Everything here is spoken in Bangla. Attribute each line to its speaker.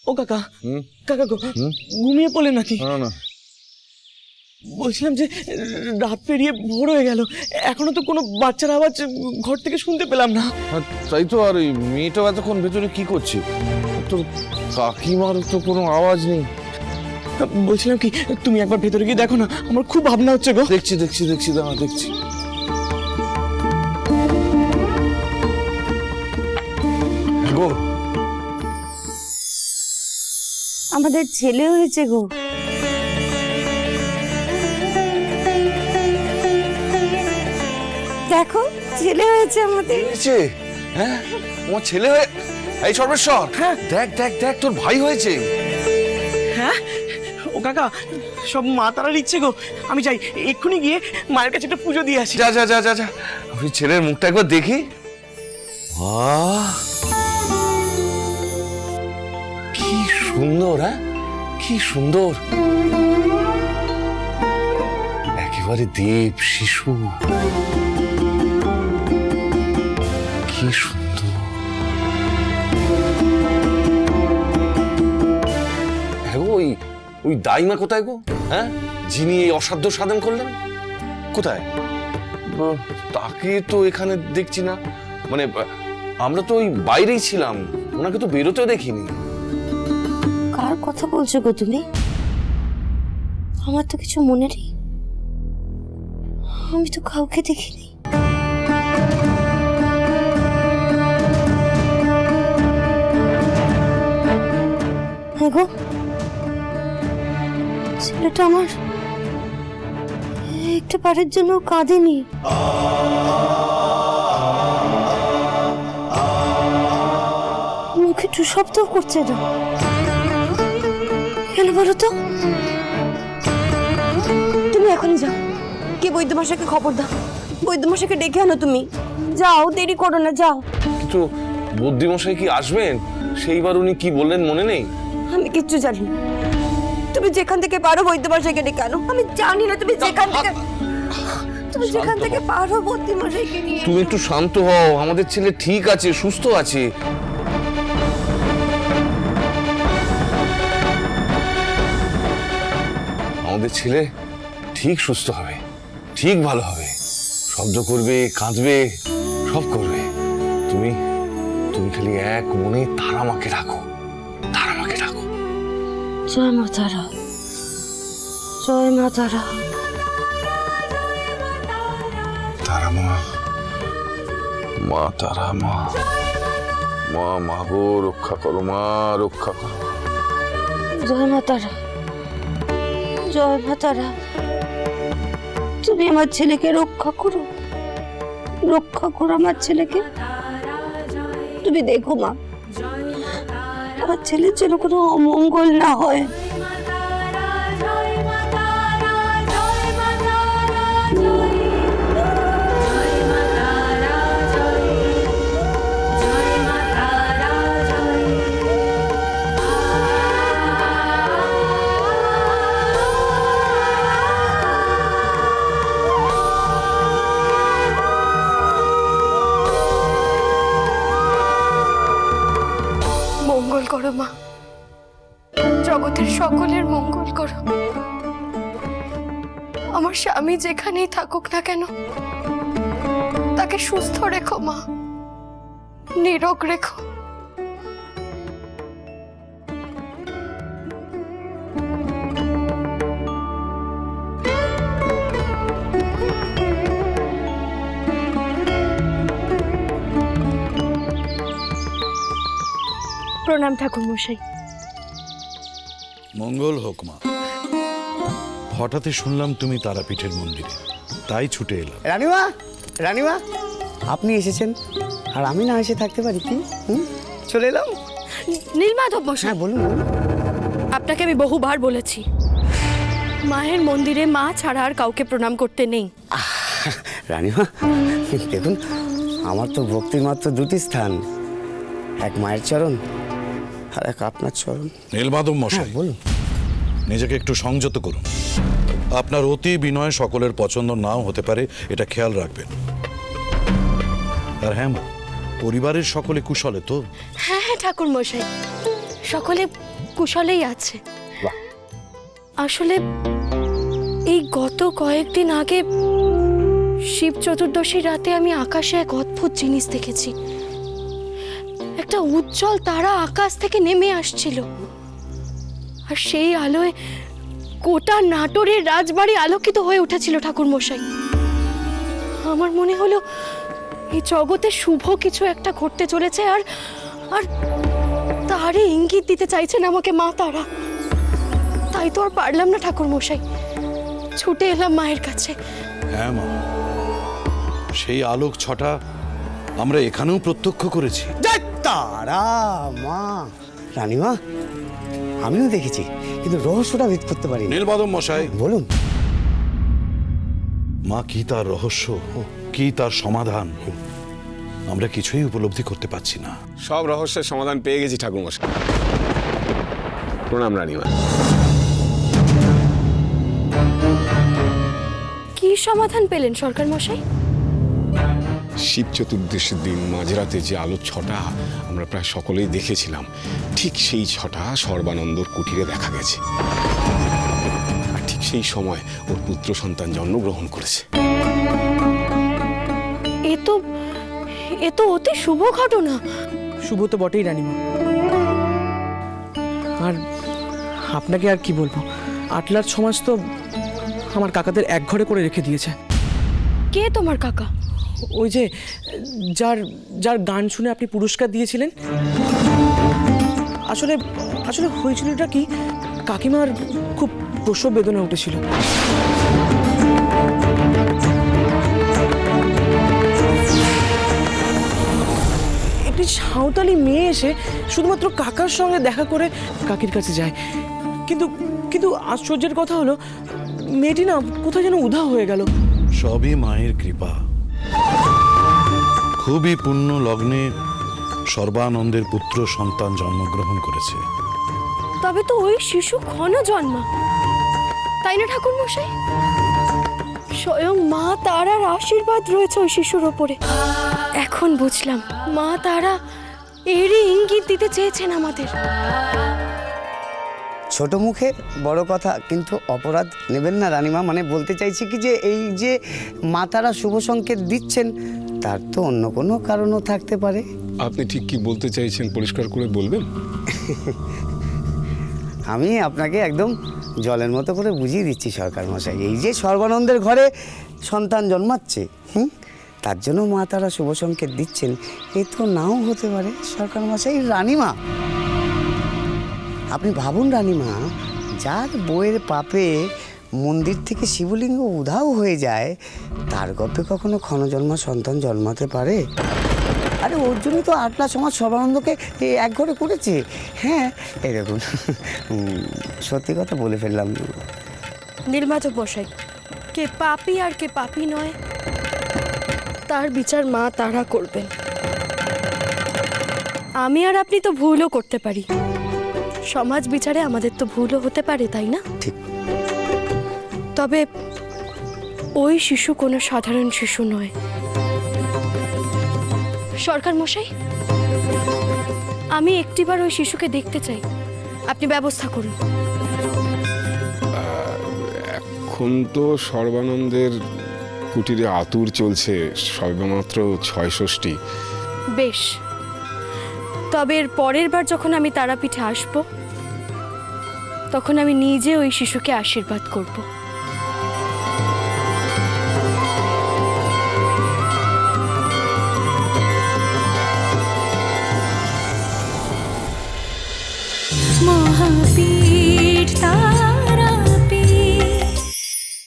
Speaker 1: ও কাকা, কাকা গো, ঘুমিয়ে পড়লেন নাকি?
Speaker 2: না না,
Speaker 1: বলছিলাম যে রাত পেরিয়ে ভোর হয়ে গেল, এখনো তো কোনো বাচ্চার আওয়াজ ঘর থেকে শুনতে পেলাম না।
Speaker 2: তাই তো। আর ওই মেয়েটাও এতক্ষণ ভেতরে কি করছে? তোর কাকিমার তো কোনো আওয়াজ নেই।
Speaker 1: বলছিলাম কি, তুমি একবার ভেতরে গিয়ে দেখো না, আমার খুব ভাবনা হচ্ছে গো।
Speaker 2: দেখছি দেখছি দেখছি, দাঁড়া দেখছি। গো,
Speaker 3: আমাদের ছেলে হয়েছে গো। দেখো, ছেলে হয়েছে আমাদের।
Speaker 2: হয়েছে? হ্যাঁ, তোমার ছেলে হয়ে? এই সর্বেশ্বর,
Speaker 1: হ্যাঁ।
Speaker 2: দেখ দেখ দেখ, তোর ভাই হয়েছে।
Speaker 1: হ্যাঁ ও কাকা, সব মা তারার ইচ্ছে গো। আমি যাই, এক্ষুনি গিয়ে মায়ের কাছে একটা পুজো দিয়ে আসি।
Speaker 2: যা যা যা যা যা, আমি ছেলের মুখটা একবার দেখি। বাহ, কি সুন্দর! হ্যাঁ, কি সুন্দর, একেবারে দেব শিশু। কি সুন্দর! হ্যাঁ গো, ওই দাইমা কোথায় গো? হ্যাঁ, যিনি এই অসাধ্য সাধন করলেন, কোথায়? তাকে তো এখানে দেখছি না। মানে আমরা তো ওই বাইরেই ছিলাম, ওনাকে তো বেরোতেও দেখিনি।
Speaker 3: কার কথা বলছো গো তুমি? আমার তো কিছু মনে নেই, আমি তো কাউকে দেখিনি। হ্যাঁ গো, ছেলেটা আমার একটা বারের জন্য কাঁদেনি। মুখে একটু শব্দ করছে না, কেন বলো তো? তুমি এখনই যাও, কে বৈদ্যমশাইকে খবর দাও, বৈদ্যমশাইকে ডেকে আনো। তুমি যাও, দেরি করো না, যাও।
Speaker 2: কিন্তু বুদ্ধিমশাই কি আসবেন? সেইবার উনি কি বললেন মনে নেই?
Speaker 3: আমি কিচ্ছু জানি না, তুমি যেখান থেকে পারো বৈদ্যমশাইকে ডেকে আনো। আমি জানি না, তুমি যেখান থেকে পারো বৈদ্যমশাইকে নিয়ে।
Speaker 2: তুমি একটু শান্ত হও, আমাদের ছেলে ঠিক আছে, সুস্থ আছে। আমাদের ছেলে ঠিক সুস্থ হবে, ঠিক ভালো হবে, শব্দ করবে, কাঁদবে, সব করবে। তুমি তুমি খালি এক মনে তারামাকে ডাকো, তারামাকে ডাকো।
Speaker 3: জয় মা তারা, জয় মা তারা।
Speaker 2: তারামা, মা তারামা, মা মাগো রক্ষা করো, মা রক্ষা করো।
Speaker 3: জয় মা তারা, জয় মা তারা। তুমি আমার ছেলেকে রক্ষা করো, রক্ষা করো আমার ছেলেকে। তুমি দেখো মা, আমার ছেলের যেন কোনো অমঙ্গল না হয়।
Speaker 4: মঙ্গল করো মা, জগতের সকলের মঙ্গল করো। আমার স্বামী যেখানেই থাকুক না কেন, তাকে সুস্থ রেখো মা, নিরোগ রেখো। প্রণাম ঠাকুর মশাই।
Speaker 5: মঙ্গল হোক মা। হঠাৎই শুনলাম তুমি তারাপীঠের মন্দিরে, তাই ছুটে এলাম।
Speaker 6: রানীমা, রানীমা, আপনি এসেছেন আর আমি না এসে থাকতে পারি কি? চলে এলাম।
Speaker 4: নীলমাধব মশাই,
Speaker 6: হ্যাঁ বলুন বলুন।
Speaker 4: আপনাকে আমি বহুবার বলেছি, মায়ের মন্দিরে মা ছাড়া আর কাউকে প্রণাম করতে নেই।
Speaker 6: রানীমা দেখুন, আমার তো ভক্তির মাত্র দুটি স্থান, এক মায়ের চরণ আর এক আপনার চরণ।
Speaker 5: নীলমাধব মশাই,
Speaker 6: বলুন।
Speaker 5: নিজেকে একটু সংযত করুন। আপনার অতি বিনয় সকলের পছন্দ নাও হতে পারে, এটা খেয়াল রাখবেন। আর হ্যাঁ মা, পরিবারের সকলে কুশলে তো?
Speaker 4: হ্যাঁ হ্যাঁ ঠাকুর মশাই, সকলে কুশলেই আছে। আসলে এই গত কয়েকদিন আগে শিব চতুর্দশী রাতে আমি আকাশে এক অদ্ভুত জিনিস দেখেছি। একটা উজ্জ্বল তারা আকাশ থেকে নেমে আসছিল, আর সেই আলোয় গোটা নাটোরের রাজবাড়ি আলোকিত হয়ে উঠেছিল ঠাকুর মশাই। আমার মনে হলো এই জগতে শুভ কিছু একটা ঘটতে চলেছে, আর আর তারই ইঙ্গিত দিতে চাইছেন আমাকে মা তারা। তাই তো আর পারলাম না ঠাকুর মশাই, ছুটে এলাম মায়ের কাছে।
Speaker 5: হ্যাঁ মা, সেই আলোক ছটা আমরা এখানেও প্রত্যক্ষ করেছি।
Speaker 6: তারা মা, রানীমা, আমিও দেখেছি, কিন্তু রহস্যটা ভেদ করতে পারিনি।
Speaker 5: নীলবাদম মশাই
Speaker 6: বলুন।
Speaker 5: মা, কি তার রহস্য, কি তার সমাধান, আমরা কিছুই উপলব্ধি করতে পারছি না।
Speaker 7: সব রহস্যের সমাধান পেয়ে গেছি ঠাকুরমশাই। প্রণাম রানীমা।
Speaker 4: কি সমাধান পেলেন সরকার মশাই?
Speaker 7: শিব চতুর্দশীর দিন মাঝরাতে যে আলোর ছটা আমরা প্রায় সকলেই দেখেছিলাম, ঠিক সেই ছটা সর্বানন্দর কুটিরে দেখা গেছে। আর ঠিক সেই সময় ওর পুত্র সন্তান জন্মগ্রহণ করেছে।
Speaker 4: এ তো অতি শুভ ঘটনা।
Speaker 1: শুভ তো বটেই রানীমা। আর আপনাকে আর কি বলবো, আটলার সমাজ তো আমার কাকাদের এক ঘরে করে রেখে দিয়েছে।
Speaker 4: কে তোমার কাকা?
Speaker 1: ওই যে যার যার গান শুনে আপনি পুরস্কার দিয়েছিলেন। আসলে আসলে হয়েছিলটা কি, কাকিমার খুব প্রসব বেদনা উঠেছিল। একটি সাঁওতালি মেয়ে এসে শুধুমাত্র কাকার সঙ্গে দেখা করে কাকির কাছে যায়, কিন্তু কিন্তু আশ্চর্যের কথা হলো মেয়েটি না কোথায় যেন উধাও হয়ে গেল।
Speaker 5: সবই মায়ের কৃপা। খুবই পুণ্য লগ্নে সর্বানন্দের পুত্র সন্তান জন্মগ্রহণ করেছে।
Speaker 4: তবে তো ওই শিশু ক্ষণ জন্মা, তাই না ঠাকুর মশাই? স্বয়ং মা তারার আশীর্বাদ রয়েছে ওই শিশুর ওপরে। এখন বুঝলাম, মা তারা এরই ইঙ্গিত দিতে চেয়েছেন আমাদের।
Speaker 6: ছোট মুখে বড় কথা, কিন্তু অপরাধ নেবেন না রানীমা। মানে বলতে চাইছি কি, যে এই যে মাতারা শুভ সংকেত দিচ্ছেন, তার তো অন্য কোনো কারণও থাকতে পারে।
Speaker 7: আপনি ঠিক কি বলতে চাইছেন পরিষ্কার করে বলবেন?
Speaker 6: আমি আপনাকে একদম জলের মতো করে বুঝিয়ে দিচ্ছি সরকার মশাই। এই যে সর্বানন্দের ঘরে সন্তান জন্মাচ্ছে, তার জন্য মা তারা শুভ সংকেত দিচ্ছেন, এ তো নাও হতে পারে সরকার মশাই। রানীমা, আপনি ভাবুন রানীমা, যার বইয়ের পাপে মন্দির থেকে শিবলিঙ্গ উধাও হয়ে যায়, তার গর্ভে কখনো ক্ষণজন্মা সন্তান জন্মাতে পারে? আরে ওর জন্যই তো আটলা সমাজ সর্বানন্দকে এক ঘরে করেছে। হ্যাঁ, এই দেখুন, সত্যি কথা বলে ফেললাম।
Speaker 4: নীলমাধব মশাই, কে পাপী আর কে পাপী নয়, তার বিচার মা তারা করবেন। আমি আর আপনি তো ভুলও করতে পারি, সমাজ বিচারে আমাদের তো ভুলও হতে পারে, তাই না?
Speaker 6: ঠিক।
Speaker 4: তবে ওই শিশু কোনো সাধারণ শিশু নয়। সরকার মশাই, আমি একটিবার ওই শিশুকে দেখতে চাই, আপনি ব্যবস্থা করুন।
Speaker 7: এখন তো সর্বানন্দের কুটিরে আতুর চলছে, সবেমাত্র ৬ষষ্ঠী।
Speaker 4: বেশ, তবে এর পরের বার যখন আমি তারাপীঠে আসব, তখন আমি নিজে ওই শিশুকে আশীর্বাদ করব। মহাবীর